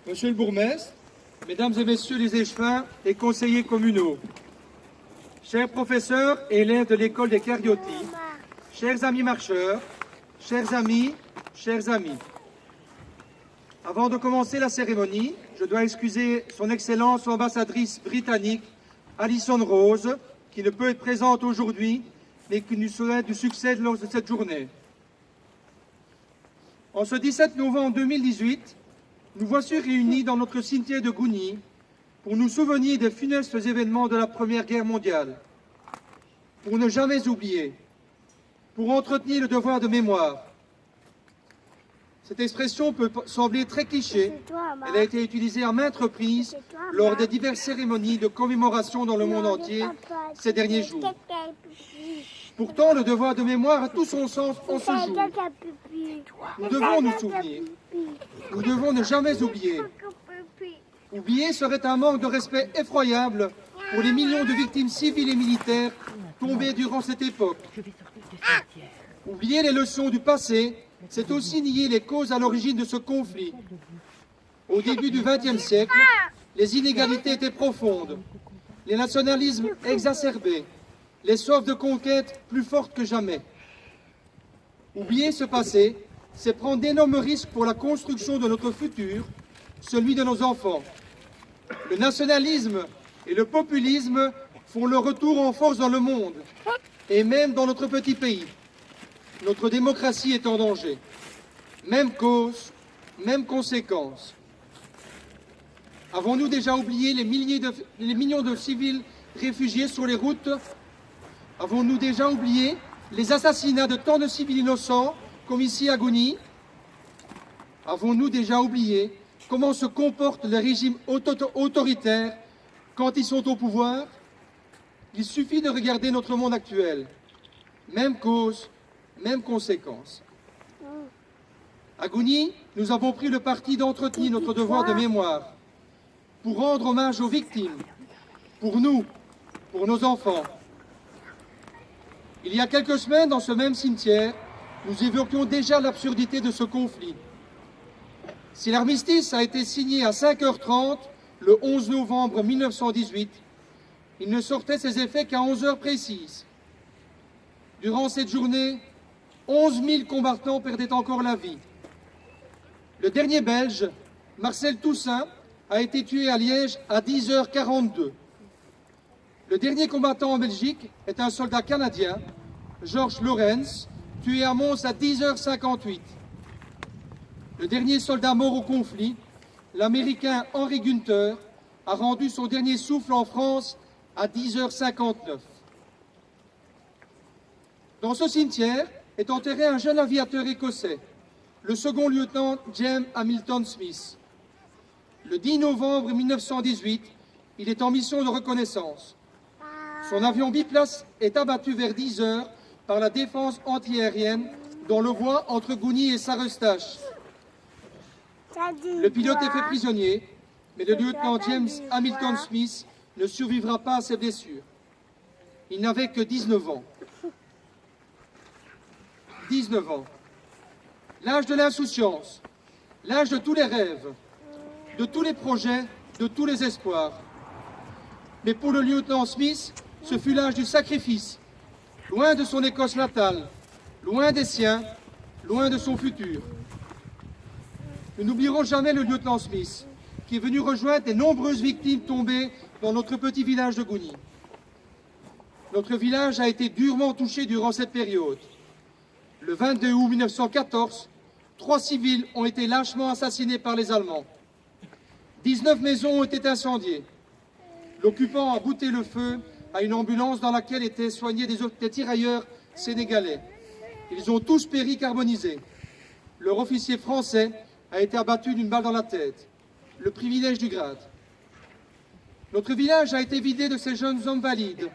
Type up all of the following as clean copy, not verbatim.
Monsieur le bourgmestre, mesdames et messieurs les échevins et conseillers communaux, chers professeurs et élèves de l'école des Cariotti, chers amis marcheurs, chers amis, avant de commencer la cérémonie, je dois excuser son Excellence l'ambassadrice britannique Alison Rose, qui ne peut être présente aujourd'hui, mais qui nous souhaite du succès lors de cette journée. En ce 17 novembre 2018, nous voici réunis dans notre cimetière de Gouny pour nous souvenir des funestes événements de la Première Guerre mondiale, pour ne jamais oublier, pour entretenir le devoir de mémoire. Cette expression peut sembler très cliché. Elle a été utilisée à maintes reprises lors des diverses cérémonies de commémoration dans le monde entier ces derniers jours. Pourtant, le devoir de mémoire a tout son sens en ce jour. Nous devons nous souvenir. Nous devons ne jamais oublier. Oublier serait un manque de respect effroyable pour les millions de victimes civiles et militaires tombées durant cette époque. Oublier les leçons du passé, c'est aussi nier les causes à l'origine de ce conflit. Au début du XXe siècle, les inégalités étaient profondes, les nationalismes exacerbés, les soifs de conquête plus fortes que jamais. Oublier ce passé, c'est prendre d'énormes risques pour la construction de notre futur, celui de nos enfants. Le nationalisme et le populisme font leur retour en force dans le monde, et même dans notre petit pays. Notre démocratie est en danger. Même cause, même conséquence. Avons-nous déjà oublié les millions de civils réfugiés sur les routes? Avons-nous déjà oublié les assassinats de tant de civils innocents, comme ici à Gouny? Avons-nous déjà oublié comment se comportent les régimes autoritaires quand ils sont au pouvoir? Il suffit de regarder notre monde actuel. Même cause, même conséquence. À Gouny, nous avons pris le parti d'entretenir notre devoir de mémoire pour rendre hommage aux victimes, pour nous, pour nos enfants. Il y a quelques semaines, dans ce même cimetière, nous évoquions déjà l'absurdité de ce conflit. Si l'armistice a été signé à 5h30 le 11 novembre 1918, il ne sortait ses effets qu'à 11h précises. Durant cette journée, 11 000 combattants perdaient encore la vie. Le dernier Belge, Marcel Toussaint, a été tué à Liège à 10h42. Le dernier combattant en Belgique est un soldat canadien, Georges Lawrence, tué à Mons à 10h58. Le dernier soldat mort au conflit, l'Américain Henry Gunther, a rendu son dernier souffle en France à 10h59. Dans ce cimetière est enterré un jeune aviateur écossais, le second lieutenant James Hamilton Smith. Le 10 novembre 1918, il est en mission de reconnaissance. Son avion biplace est abattu vers 10h par la défense antiaérienne dans le bois entre Gouny et Sarreustache. Le pilote est fait prisonnier, mais le lieutenant James Hamilton Smith ne survivra pas à ses blessures. Il n'avait que 19 ans. 19 ans. L'âge de l'insouciance, l'âge de tous les rêves, de tous les projets, de tous les espoirs. Mais pour le lieutenant Smith, ce fut l'âge du sacrifice, loin de son Écosse natale, loin des siens, loin de son futur. Nous n'oublierons jamais le lieutenant Smith, qui est venu rejoindre les nombreuses victimes tombées dans notre petit village de Gouny. Notre village a été durement touché durant cette période. Le 22 août 1914, 3 civils ont été lâchement assassinés par les Allemands. 19 maisons ont été incendiées. L'occupant a bouté le feu à une ambulance dans laquelle étaient soignés des tirailleurs sénégalais. Ils ont tous péri carbonisés. Leur officier français a été abattu d'une balle dans la tête. Le privilège du grade. Notre village a été vidé de ces jeunes hommes valides.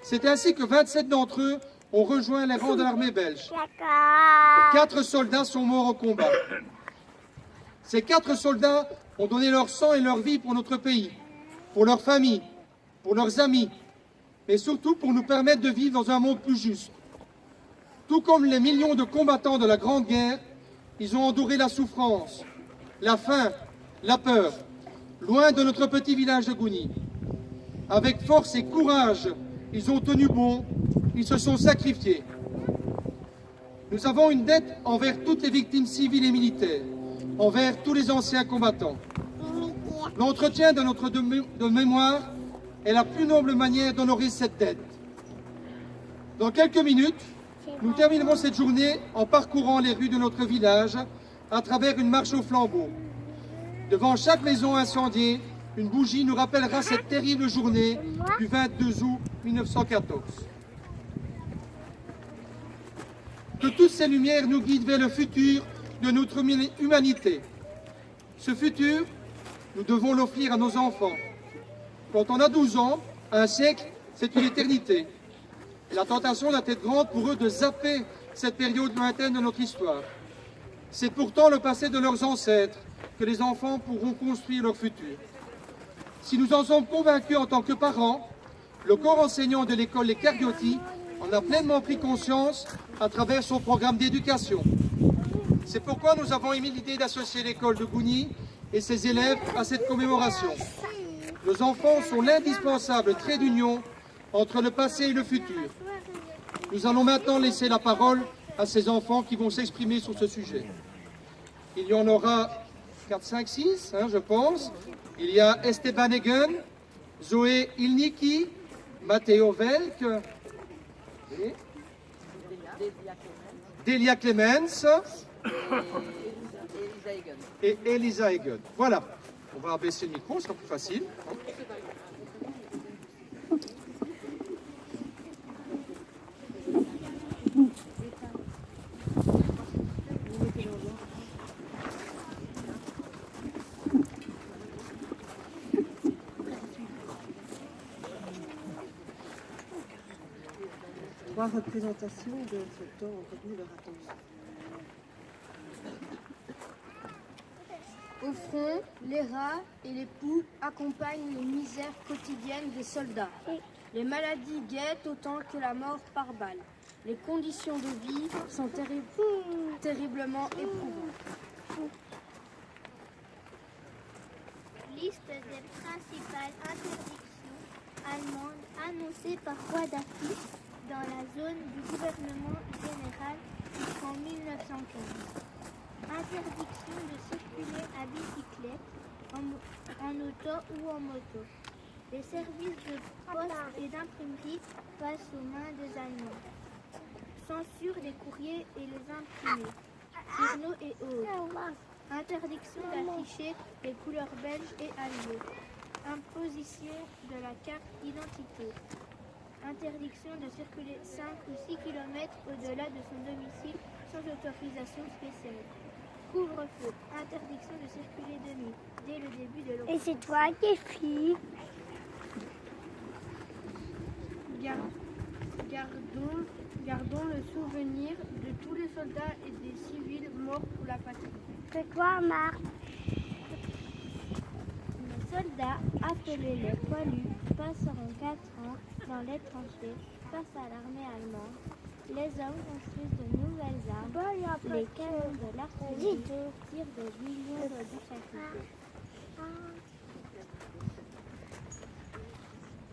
C'est ainsi que 27 d'entre eux ont rejoint les rangs de l'armée belge. 4 soldats sont morts au combat. Ces 4 soldats ont donné leur sang et leur vie pour notre pays, pour leurs familles, pour leurs amis, mais surtout pour nous permettre de vivre dans un monde plus juste. Tout comme les millions de combattants de la Grande Guerre, ils ont enduré la souffrance, la faim, la peur, loin de notre petit village de Gouni. Avec force et courage, ils ont tenu bon, ils se sont sacrifiés. Nous avons une dette envers toutes les victimes civiles et militaires, envers tous les anciens combattants. L'entretien de notre mémoire est la plus noble manière d'honorer cette dette. Dans quelques minutes, nous terminerons cette journée en parcourant les rues de notre village à travers une marche au flambeau. Devant chaque maison incendiée, une bougie nous rappellera cette terrible journée du 22 août 1914. Que toutes ces lumières nous guident vers le futur de notre humanité. Ce futur, nous devons l'offrir à nos enfants. Quand on a 12 ans, un siècle, c'est une éternité. La tentation doit être grande pour eux de zapper cette période lointaine de notre histoire. C'est pourtant le passé de leurs ancêtres que les enfants pourront construire leur futur. Si nous en sommes convaincus en tant que parents, le corps enseignant de l'école Les Cariotti en a pleinement pris conscience à travers son programme d'éducation. C'est pourquoi nous avons émis l'idée d'associer l'école de Gouni et ses élèves à cette commémoration. Nos enfants sont l'indispensable trait d'union entre le passé et le futur. Nous allons maintenant laisser la parole à ces enfants qui vont s'exprimer sur ce sujet. Il y en aura 4, 5, 6, je pense. Il y a Esteban Egen, Zoé Ilniki, Matteo Velk, Delia Clemens et Elisa Egen. Voilà, on va abaisser le micro, ce sera plus facile. Trois représentations de ce temps ont retenu leur attention. Au front, les rats et les poux accompagnent les misères quotidiennes des soldats. Les maladies guettent autant que la mort par balle. Les conditions de vie sont terriblement éprouvantes. Liste des principales interdictions allemandes annoncées par voie d'affiche dans la zone du gouvernement général en 1915. Interdiction de circuler à bicyclette, en auto ou en moto. Les services de poste et d'imprimerie passent aux mains des Allemands. Censure des courriers et les imprimés, journaux et autres. Interdiction d'afficher les couleurs belges et alliées. Imposition de la carte d'identité. Interdiction de circuler 5 ou 6 km au-delà de son domicile sans autorisation spéciale. Couvre-feu. Interdiction de circuler de nuit dès le début de l'opération. Et c'est toi qui fille. Gardons le souvenir de tous les soldats et des civils morts pour la patrie. C'est toi, Marc. Les soldats, appelés les poilus, passeront 4 ans dans les tranchées face à l'armée allemande. Les hommes construisent de nouvelles armes. Les canons de l'artillerie tirent des millions d'obus chaque jour.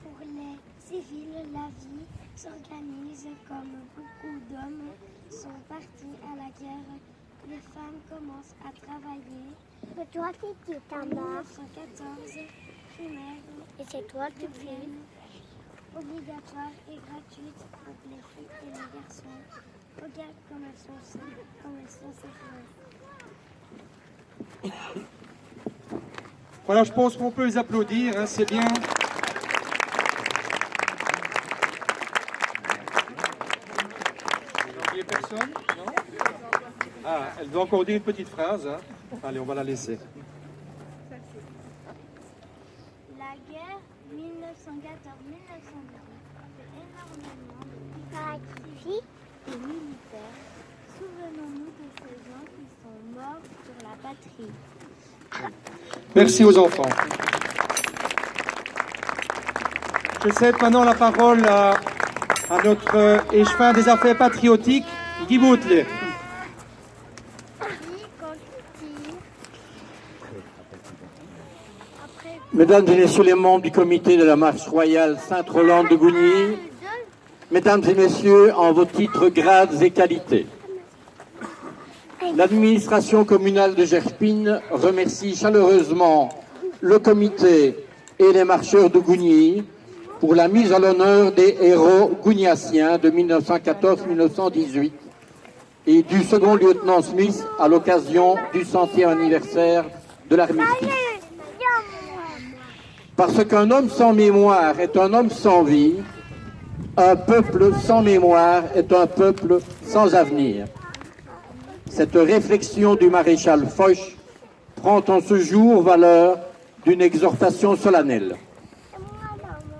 Pour les civils, la vie s'organise comme beaucoup d'hommes sont partis à la guerre. Les femmes commencent à travailler. C'est toi qui es ta mort. 1914, primaire. Et c'est toi qui fais. Obligatoire et gratuite pour les filles et les garçons. Regarde comme elles sont sécures. Voilà, je pense qu'on peut les applaudir, c'est bien. J'ai oublié personne, non? Ah, elle doit encore dire une petite phrase. Allez, on va la laisser. La guerre 1914-1918 fait énormément de sacrifices et militaires. Souvenons-nous de ces gens qui sont morts pour la patrie. Merci aux enfants. Je cède maintenant la parole à notre échevin des affaires patriotiques, Guy Boutelet. Mesdames et messieurs les membres du comité de la marche royale Sainte-Rolande de Gougny, mesdames et messieurs, en vos titres, grades et qualités, l'administration communale de Gerspine remercie chaleureusement le comité et les marcheurs de Gougny pour la mise à l'honneur des héros gougnassiens de 1914-1918 et du second lieutenant Smith à l'occasion du 100e anniversaire de l'armistice. Parce qu'un homme sans mémoire est un homme sans vie, un peuple sans mémoire est un peuple sans avenir. Cette réflexion du maréchal Foch prend en ce jour valeur d'une exhortation solennelle.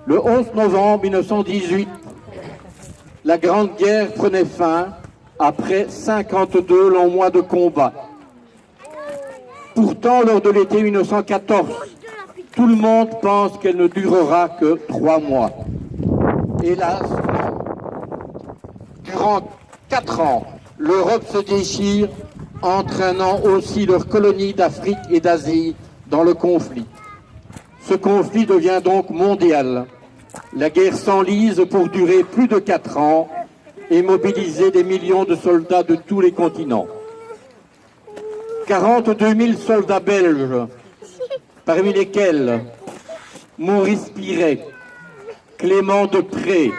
Le 11 novembre 1918, la Grande Guerre prenait fin après 52 longs mois de combat. Pourtant, lors de l'été 1914, tout le monde pense qu'elle ne durera que 3 mois. Hélas, non. Durant 4 ans, l'Europe se déchire, entraînant aussi leurs colonies d'Afrique et d'Asie dans le conflit. Ce conflit devient donc mondial. La guerre s'enlise pour durer plus de 4 ans et mobiliser des millions de soldats de tous les continents. 42 000 soldats belges, parmi lesquels Maurice Piret, Clément Depré,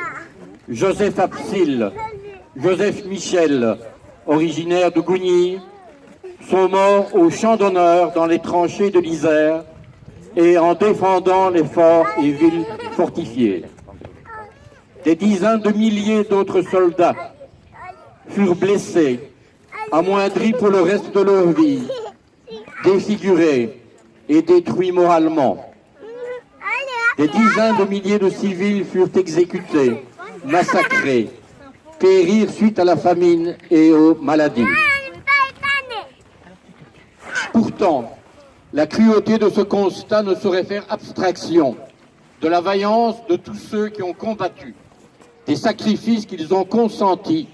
Joseph Absil, Joseph Michel, originaires de Gougny, sont morts au champ d'honneur dans les tranchées de l'Isère et en défendant les forts et villes fortifiées. Des dizaines de milliers d'autres soldats furent blessés, amoindris pour le reste de leur vie, défigurés et détruits moralement. Des dizaines de milliers de civils furent exécutés, massacrés, périrent suite à la famine et aux maladies. Pourtant, la cruauté de ce constat ne saurait faire abstraction de la vaillance de tous ceux qui ont combattu, des sacrifices qu'ils ont consentis,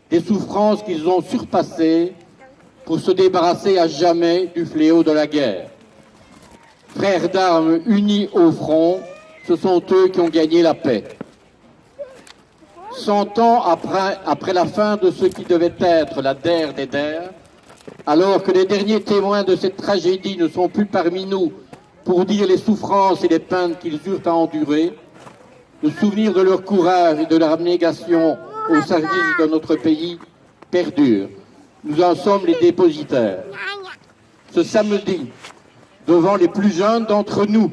des souffrances qu'ils ont surpassées pour se débarrasser à jamais du fléau de la guerre. Frères d'armes unis au front, ce sont eux qui ont gagné la paix. 100 ans après la fin de ce qui devait être la der des der, alors que les derniers témoins de cette tragédie ne sont plus parmi nous pour dire les souffrances et les peines qu'ils eurent à endurer, le souvenir de leur courage et de leur abnégation au service de notre pays perdure. Nous en sommes les dépositaires. Ce samedi, devant les plus jeunes d'entre nous,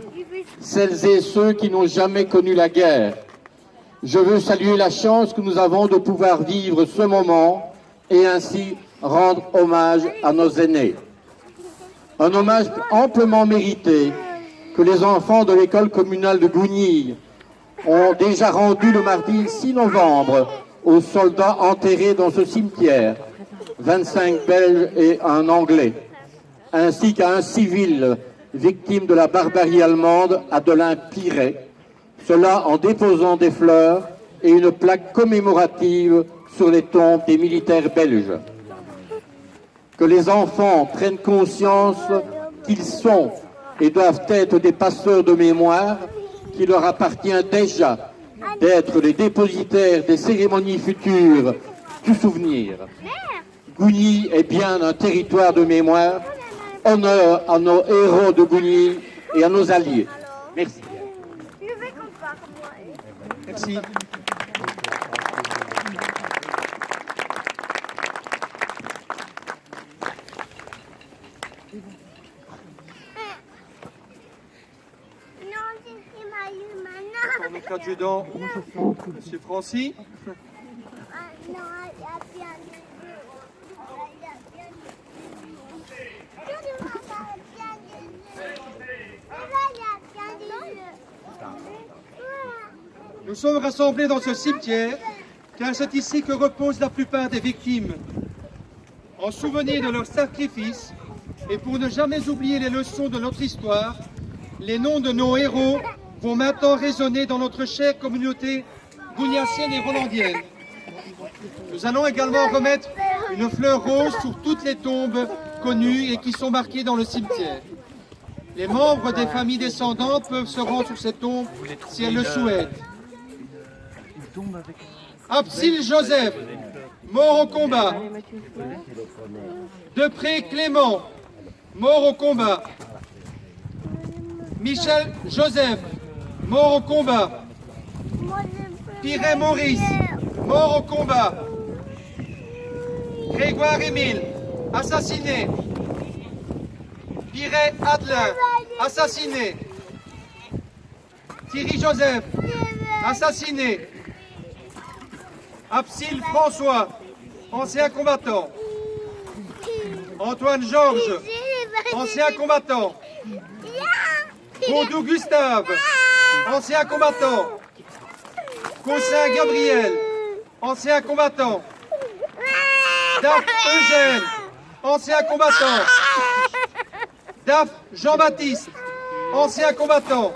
celles et ceux qui n'ont jamais connu la guerre, je veux saluer la chance que nous avons de pouvoir vivre ce moment et ainsi rendre hommage à nos aînés. Un hommage amplement mérité que les enfants de l'école communale de Gougny ont déjà rendu le mardi 6 novembre aux soldats enterrés dans ce cimetière, 25 Belges et un Anglais, ainsi qu'à un civil victime de la barbarie allemande, Adelin Piret, cela en déposant des fleurs et une plaque commémorative sur les tombes des militaires belges. Que les enfants prennent conscience qu'ils sont et doivent être des passeurs de mémoire, qu'il leur appartient déjà d'être les dépositaires des cérémonies futures du souvenir. Gougny est bien un territoire de mémoire. Honneur à nos héros de Gougny et à nos alliés. Merci. Merci. Pour notre adjudant, M. Francy. Nous sommes rassemblés dans ce cimetière car c'est ici que reposent la plupart des victimes. En souvenir de leurs sacrifices et pour ne jamais oublier les leçons de notre histoire, les noms de nos héros vont maintenant résonner dans notre chère communauté gougnassienne et rolandienne. Nous allons également remettre une fleur rose sur toutes les tombes connues et qui sont marquées dans le cimetière. Les membres des familles descendantes peuvent se rendre sur cette tombe si elles le souhaitent. Absil Joseph, mort au combat. Depré Clément, mort au combat. Michel Joseph, mort au combat. Piret Maurice, mort au combat. Grégoire Émile, assassiné. Piret Adelin, assassiné. Thierry Joseph, assassiné. Absil François, ancien combattant. Antoine Georges, ancien combattant. Baudou Gustave, ancien combattant. Cossin Gabriel, ancien combattant. Daf Eugène, ancien combattant. Daf Jean-Baptiste, ancien combattant.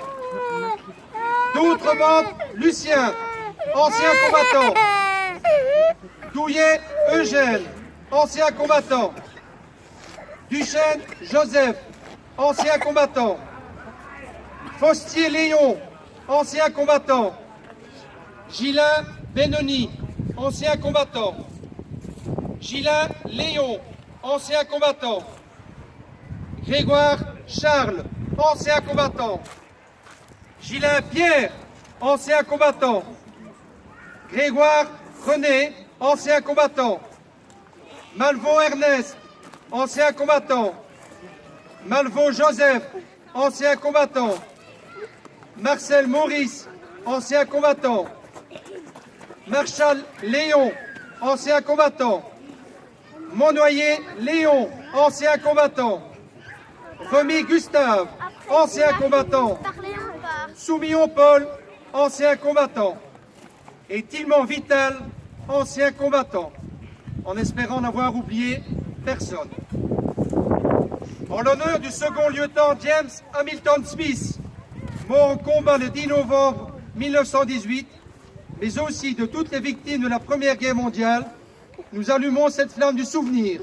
D'autres membres, Lucien, ancien combattant. Douillet Eugène, ancien combattant. Duchesne Joseph, ancien combattant. Fostier Léon, ancien combattant. Gilin Benoni, ancien combattant. Gilin Léon, ancien combattant. Grégoire Charles, ancien combattant. Gilin Pierre, ancien combattant. Grégoire René, ancien combattant. Malvaux Ernest, ancien combattant. Malvaux Joseph, ancien combattant. Marcel Maurice, ancien combattant. Marshal Léon, ancien combattant. Monnoyer Léon, ancien combattant. Remy Gustave, ancien combattant. Soumillon Paul, ancien combattant. Et Tilman Vital, ancien combattant. En espérant n'avoir oublié personne. En l'honneur du second lieutenant James Hamilton Smith, mort au combat le 10 novembre 1918, mais aussi de toutes les victimes de la Première Guerre mondiale, nous allumons cette flamme du souvenir.